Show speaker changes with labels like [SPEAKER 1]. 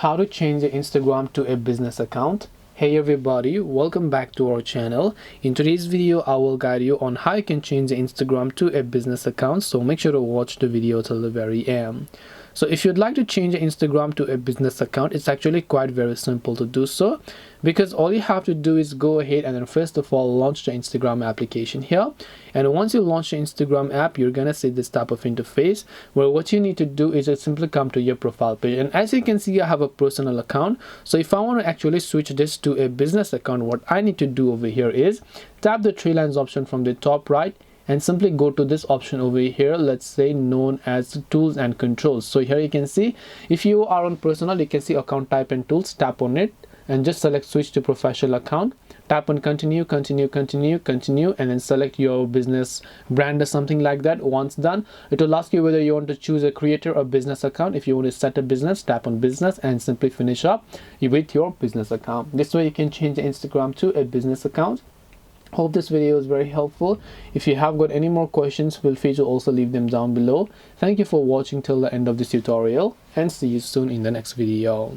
[SPEAKER 1] How to change the Instagram to a business account. Hey everybody, welcome back to our channel. In today's video I will guide you on how you can change the Instagram to a business account, so make sure to watch the video till the very end. So if you'd like to change your Instagram to a business account, it's actually quite very simple to do so, because all you have to do is go ahead and then first of all launch the Instagram application here. And once you launch the Instagram app, you're gonna see this type of interface where what you need to do is just simply come to your profile page. And as you can see, I have a personal account. So if I want to actually switch this to a business account, what I need to do over here is tap the three lines option from the top right and simply go to this option over here, let's say known as tools and controls. So here you can see, if you are on personal, you can see account type and tools. Tap on it and just select switch to professional account. Tap on continue, continue, continue, continue, and then select your business brand or something like that. Once done, it will ask you whether you want to choose a creator or business account. If you want to set a business, tap on business and simply finish up with your business account. This way you can change the Instagram to a business account. Hope this video is very helpful. If you have got any more questions, feel free to also leave them down below. Thank you for watching till the end of this tutorial, and see you soon in the next video.